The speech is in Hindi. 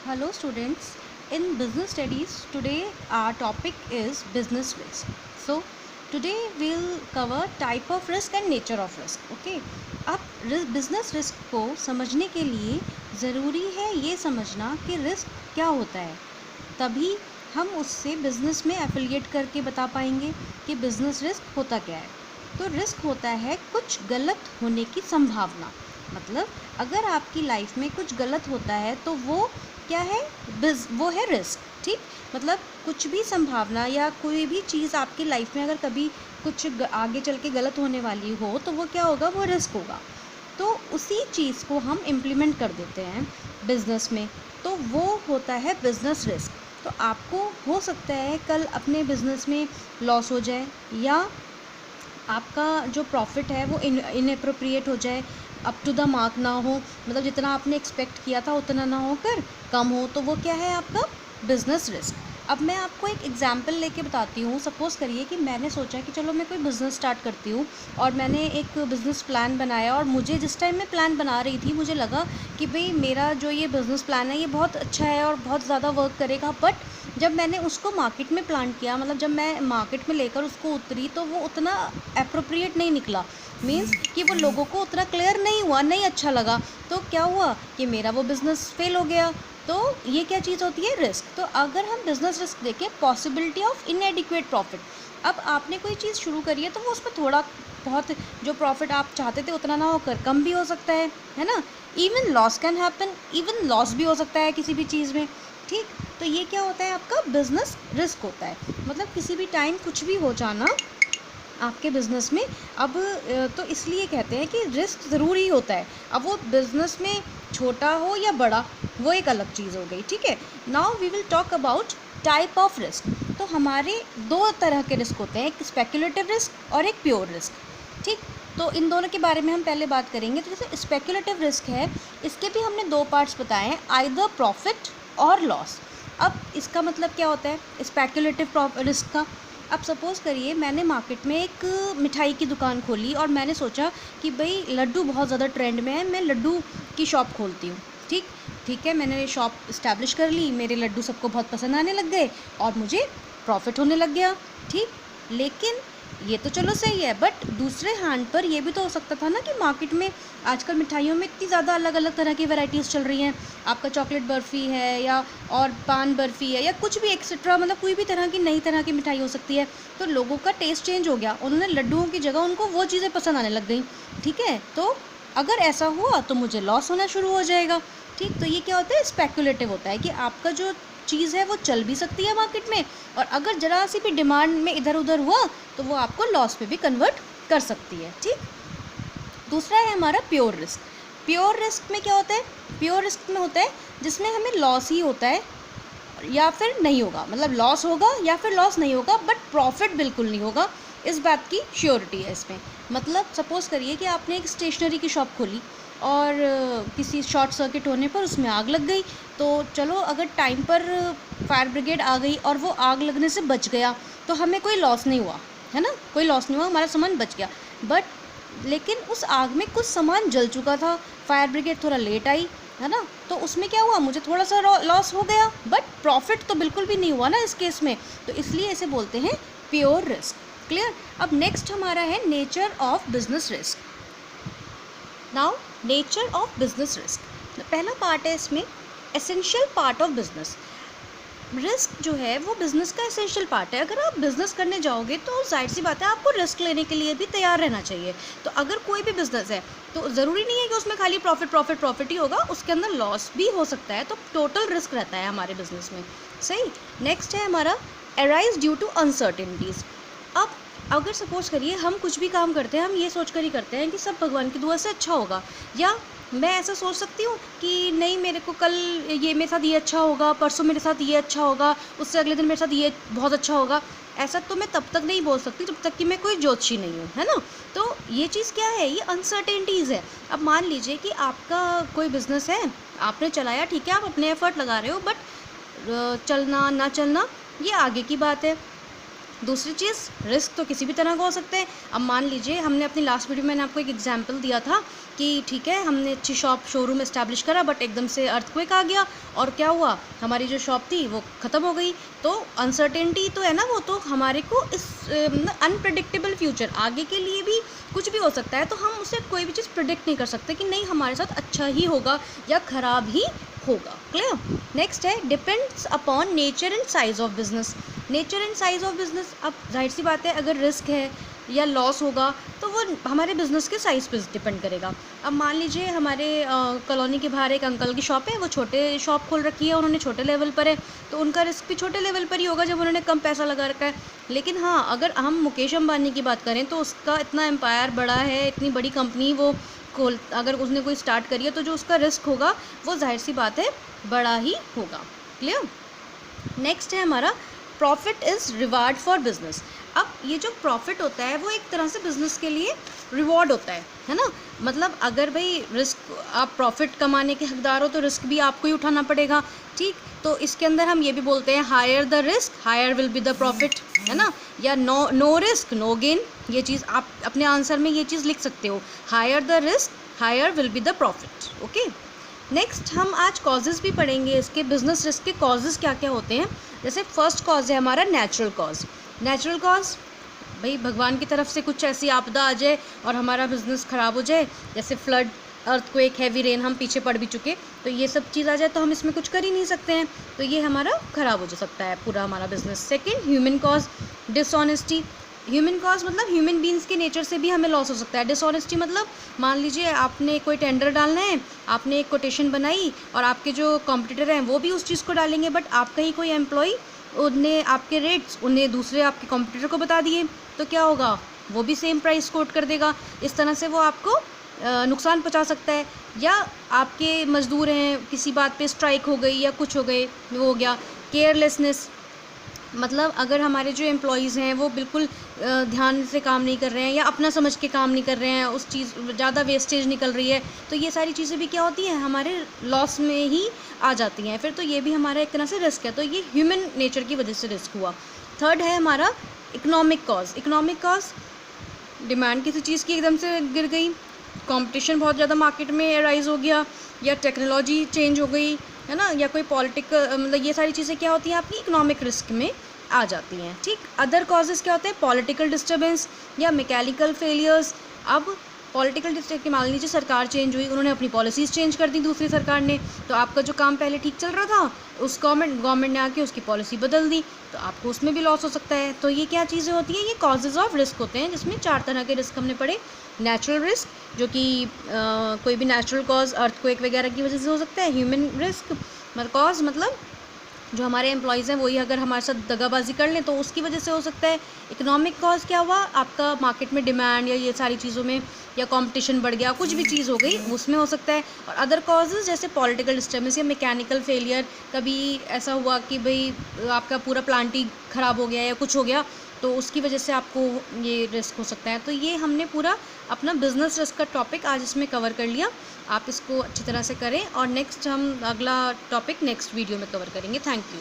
Hello students, in business studies today our topic is business risk. So today we'll cover type of risk and nature of risk. Okay, अब business risk को समझने के लिए ज़रूरी है ये समझना कि रिस्क क्या होता है, तभी हम उससे बिज़नेस में एफिलिएट करके बता पाएंगे कि बिज़नेस रिस्क होता क्या है। तो रिस्क होता है कुछ गलत होने की संभावना। मतलब अगर आपकी लाइफ में कुछ गलत होता है तो वो क्या है, वो है रिस्क। ठीक, मतलब कुछ भी संभावना या कोई भी चीज़ आपकी लाइफ में अगर कभी कुछ आगे चल के गलत होने वाली हो तो वो क्या होगा, वो रिस्क होगा। तो उसी चीज़ को हम इम्प्लीमेंट कर देते हैं बिज़नेस में, तो वो होता है बिज़नेस रिस्क। तो आपको हो सकता है कल अपने बिज़नेस में लॉस हो जाए, या आपका जो प्रॉफिट है वो इनअप्रोप्रिएट हो जाए, अप टू द मार्क ना हो, मतलब जितना आपने एक्सपेक्ट किया था उतना ना होकर कम हो, तो वो क्या है, आपका बिज़नेस रिस्क। अब मैं आपको एक एग्जांपल लेके बताती हूँ। सपोज़ करिए कि मैंने सोचा कि चलो मैं कोई बिज़नेस स्टार्ट करती हूँ, और मैंने एक बिज़नेस प्लान बनाया, और मुझे जिस टाइम मैं प्लान बना रही थी मुझे लगा कि भाई मेरा जो ये बिज़नेस प्लान है ये बहुत अच्छा है और बहुत ज़्यादा वर्क करेगा। बट जब मैंने उसको मार्केट में प्लांट किया, मतलब जब मैं मार्केट में लेकर उसको उतरी, तो वो उतना अप्रोप्रिएट नहीं निकला। मीन्स कि वो लोगों को उतना क्लियर नहीं हुआ, नहीं अच्छा लगा। तो क्या हुआ कि मेरा वो बिज़नेस फेल हो गया। तो ये क्या चीज़ होती है, रिस्क। तो अगर हम बिज़नेस रिस्क देखें, पॉसिबिलिटी ऑफ इनएडिक्वेट प्रॉफिट। अब आपने कोई चीज़ शुरू करी है तो वो उसमें थोड़ा बहुत जो प्रॉफिट आप चाहते थे उतना ना होकर कम भी हो सकता है ना। Even loss can happen, even loss भी हो सकता है किसी भी चीज़ में। ठीक, तो ये क्या होता है, आपका बिज़नेस रिस्क होता है। मतलब किसी भी टाइम कुछ भी हो जाना आपके बिज़नेस में। अब तो इसलिए कहते हैं कि रिस्क ज़रूरी होता है। अब वो बिज़नेस में छोटा हो या बड़ा, वो एक अलग चीज़ हो गई। ठीक है, now we will talk about type of risk. तो हमारे दो तरह के रिस्क होते हैं, एक स्पेकुलेटिव रिस्क और एक प्योर रिस्क। ठीक, तो इन दोनों के बारे में हम पहले बात करेंगे। तो जैसे स्पेकुलेटिव रिस्क है, इसके भी हमने दो पार्ट्स बताए हैं, आइदर प्रॉफिट और लॉस। अब इसका मतलब क्या होता है स्पेकुलेटिव रिस्क का। अब सपोज़ करिए मैंने मार्केट में एक मिठाई की दुकान खोली, और मैंने सोचा कि भाई लड्डू बहुत ज़्यादा ट्रेंड में है, मैं लड्डू की शॉप खोलती हूँ। ठीक, ठीक है, मैंने शॉप इस्टेब्लिश कर ली, मेरे लड्डू सबको बहुत पसंद आने लग गए और मुझे प्रॉफिट होने लग गया। ठीक, लेकिन ये तो चलो सही है, बट दूसरे हैंड पर ये भी तो हो सकता था ना कि मार्केट में आजकल मिठाइयों में इतनी ज़्यादा अलग अलग तरह की वैरायटीज़ चल रही हैं। आपका चॉकलेट बर्फ़ी है, या और पान बर्फ़ी है, या कुछ भी एक्सेट्रा, मतलब कोई भी तरह की नई तरह की मिठाई हो सकती है। तो लोगों का टेस्ट चेंज हो गया, उन्होंने लड्डुओं की जगह उनको वो चीज़ें पसंद आने लग गई। ठीक है, तो अगर ऐसा हुआ तो मुझे लॉस होना शुरू हो जाएगा। ठीक, तो ये क्या होता है, स्पेकुलेटिव होता है कि आपका जो चीज़ है वो चल भी सकती है मार्केट में, और अगर ज़रा सी भी डिमांड में इधर उधर हुआ तो वो आपको लॉस पे भी कन्वर्ट कर सकती है। ठीक, दूसरा है हमारा प्योर रिस्क। प्योर रिस्क में क्या होता है, प्योर रिस्क में होता है जिसमें हमें लॉस ही होता है या फिर नहीं होगा, मतलब लॉस होगा या फिर लॉस नहीं होगा, बट प्रॉफिट बिल्कुल नहीं होगा, इस बात की श्योरिटी है इसमें। मतलब सपोज़ करिए कि आपने एक स्टेशनरी की शॉप खोली, और किसी शॉर्ट सर्किट होने पर उसमें आग लग गई। तो चलो अगर टाइम पर फायर ब्रिगेड आ गई और वो आग लगने से बच गया, तो हमें कोई लॉस नहीं हुआ, है ना, कोई लॉस नहीं हुआ, हमारा सामान बच गया। बट लेकिन उस आग में कुछ सामान जल चुका था, फायर ब्रिगेड थोड़ा लेट आई, है ना, तो उसमें क्या हुआ, मुझे थोड़ा सा लॉस हो गया, बट प्रॉफिट तो बिल्कुल भी नहीं हुआ ना इस केस में। तो इसलिए इसे बोलते हैं प्योर रिस्क। क्लियर। अब नेक्स्ट हमारा है nature of business risk. Now nature of business risk, पहला पार्ट है इसमें essential part of business. Risk जो है वो बिज़नेस का एसेंशियल पार्ट है। अगर आप बिज़नेस करने जाओगे तो जाहिर सी बात है आपको रिस्क लेने के लिए भी तैयार रहना चाहिए। तो अगर कोई भी बिज़नेस है तो ज़रूरी नहीं है कि उसमें खाली प्रॉफिट प्रॉफिट प्रॉफिट ही होगा, उसके अंदर लॉस भी हो सकता है। तो टोटल रिस्क रहता है हमारे बिज़नेस में। सही। नेक्स्ट है हमारा अराइज ड्यू टू अनसर्टेनिटीज़। अब अगर सपोज़ करिए हम कुछ भी काम करते हैं, हम ये सोच कर ही करते हैं कि सब भगवान की दुआ से अच्छा होगा, या मैं ऐसा सोच सकती हूँ कि नहीं मेरे को कल ये मेरे साथ ये अच्छा होगा, परसों मेरे साथ ये अच्छा होगा, उससे अगले दिन मेरे साथ ये बहुत अच्छा होगा। ऐसा तो मैं तब तक नहीं बोल सकती जब तक कि मैं कोई ज्योतिषी नहीं हूँ, है ना। तो ये चीज़ क्या है, ये अनसर्टेनिटीज़ है। अब मान लीजिए कि आपका कोई बिज़नेस है, आपने चलाया, ठीक है, आप अपने एफर्ट लगा रहे हो, बट चलना ना चलना ये आगे की बात है। दूसरी चीज़, रिस्क तो किसी भी तरह का हो सकता है। अब मान लीजिए हमने अपनी लास्ट वीडियो में मैंने आपको एक एग्जांपल दिया था कि ठीक है हमने अच्छी शोरूम इस्टेब्लिश करा, बट एकदम से अर्थक्वेक आ गया और क्या हुआ, हमारी जो शॉप थी वो ख़त्म हो गई। तो अनसर्टेनिटी तो है ना, वो तो हमारे को इस अनप्रडिक्टेबल फ्यूचर, आगे के लिए भी कुछ भी हो सकता है, तो हम उसे कोई भी चीज़ प्रिडिक्ट नहीं कर सकते कि नहीं हमारे साथ अच्छा ही होगा या ख़राब ही होगा। क्लियर। नेक्स्ट है depends upon nature and size of business. Nature and size of business, अब जाहिर सी बात है अगर रिस्क है या लॉस होगा तो वो हमारे बिज़नेस के साइज़ पे डिपेंड करेगा। अब मान लीजिए हमारे कॉलोनी के बाहर एक अंकल की शॉप है, वो छोटे शॉप खोल रखी है, उन्होंने छोटे लेवल पर है, तो उनका रिस्क भी छोटे लेवल पर ही होगा जब उन्होंने कम पैसा लगा रखा है। लेकिन हाँ, अगर हम मुकेश अंबानी की बात करें तो उसका इतना एम्पायर बड़ा है, इतनी बड़ी कंपनी वो खोल, अगर उसने कोई स्टार्ट करी है तो जो उसका रिस्क होगा वो जाहिर सी बात है बड़ा ही होगा। क्लियर। नेक्स्ट है हमारा profit is reward for business. अब ये जो प्रॉफिट होता है वो एक तरह से बिजनेस के लिए रिवॉर्ड होता है ना। मतलब अगर भाई रिस्क, आप प्रॉफिट कमाने के हकदार हो तो रिस्क भी आपको ही उठाना पड़ेगा। ठीक, तो इसके अंदर हम ये भी बोलते हैं higher the risk higher will be the profit, है ना, या नो रिस्क नो गेन। ये चीज़ आप अपने आंसर में ये चीज़ लिख सकते हो, higher the risk higher will be the profit. Okay. Next हम आज कॉजेज़ भी पढ़ेंगे, इसके बिजनेस रिस्क के कॉजेज़ क्या क्या होते हैं। जैसे फर्स्ट कॉज है हमारा नेचुरल कॉज। नेचुरल कॉज, भाई भगवान की तरफ से कुछ ऐसी आपदा आ जाए और हमारा बिजनेस ख़राब हो जाए, जैसे फ्लड, अर्थक्वेक, हैवी रेन, हम पीछे पड़ भी चुके, तो ये सब चीज़ आ जाए तो हम इसमें कुछ कर ही नहीं सकते हैं, तो ये हमारा ख़राब हो जा सकता है पूरा हमारा business. Second, human cause, dishonesty. Human cause मतलब ह्यूमन बींग्स के नेचर से भी हमें लॉस हो सकता है। डिसऑनेस्टी मतलब मान लीजिए आपने कोई टेंडर डालना है, आपने एक कोटेशन बनाई और आपके जो कॉम्पिटिटर हैं वो भी उस चीज़ को डालेंगे, बट आपका ही कोई एम्प्लॉय, उन्हें आपके रेट्स उन्हें दूसरे आपके कॉम्पिटिटर को बता दिए, तो क्या होगा, वो भी सेम प्राइस कोट कर देगा। इस तरह से वो आपको नुकसान पहुंचा सकता है। या आपके मज़दूर हैं, किसी बात पे स्ट्राइक हो गई या कुछ हो गए, वो हो गया। केयरलेसनेस मतलब अगर हमारे जो एम्प्लॉयज़ हैं वो बिल्कुल ध्यान से काम नहीं कर रहे हैं या अपना समझ के काम नहीं कर रहे हैं, उस चीज़ ज़्यादा वेस्टेज निकल रही है, तो ये सारी चीज़ें भी क्या होती हैं, हमारे लॉस में ही आ जाती हैं फिर, तो ये भी हमारा एक तरह से रिस्क है। तो ये ह्यूमन नेचर की वजह से रिस्क हुआ। थर्ड है हमारा economic cause. Economic cause, demand किसी चीज़ की एकदम से गिर गई, कंपटीशन बहुत ज़्यादा मार्केट में राइज हो गया, या टेक्नोलॉजी चेंज हो गई, है ना, या कोई पॉलिटिकल, मतलब ये सारी चीज़ें क्या होती हैं आपकी इकोनॉमिक रिस्क में आ जाती हैं। ठीक। अदर कॉजेज़ क्या होते हैं, पॉलिटिकल डिस्टर्बेंस या मैकेनिकल फेलियर्स। अब पॉलिटिकल डिस्टर्ब, मान लीजिए सरकार चेंज हुई, उन्होंने अपनी पॉलिसीज़ चेंज कर दी दूसरी सरकार ने, तो आपका जो काम पहले ठीक चल रहा था उस गवर्नमेंट ने आके उसकी पॉलिसी बदल दी, तो आपको उसमें भी लॉस हो सकता है। तो ये क्या चीज़ें होती हैं, ये कॉजेज़ ऑफ रिस्क होते हैं, जिसमें 4 तरह के रिस्क हमने पढ़े। नेचुरल रिस्क, जो कि कोई भी नेचुरल कॉज अर्थक्वेक वगैरह की वजह से हो सकता है। ह्यूमन रिस्क मतलब कॉज, मतलब जो हमारे एम्प्लॉयज़ हैं वही अगर हमारे साथ दगाबाजी कर लें तो उसकी वजह से हो सकता है। इकोनॉमिक कॉज क्या हुआ, आपका मार्केट में डिमांड या ये सारी चीज़ों में, या कंपटीशन बढ़ गया, कुछ भी चीज़ हो गई उसमें हो सकता है। और अदर कॉजेज़ जैसे पॉलिटिकल डिस्टर्बेंस या मैकेनिकल फेलियर, कभी ऐसा हुआ कि भाई आपका पूरा प्लांट ही ख़राब हो गया या कुछ हो गया, तो उसकी वजह से आपको ये रिस्क हो सकता है। तो ये हमने पूरा अपना बिजनेस रिस्क का टॉपिक आज इसमें कवर कर लिया। आप इसको अच्छी तरह से करें और नेक्स्ट हम अगला टॉपिक नेक्स्ट वीडियो में कवर करेंगे। Thank you.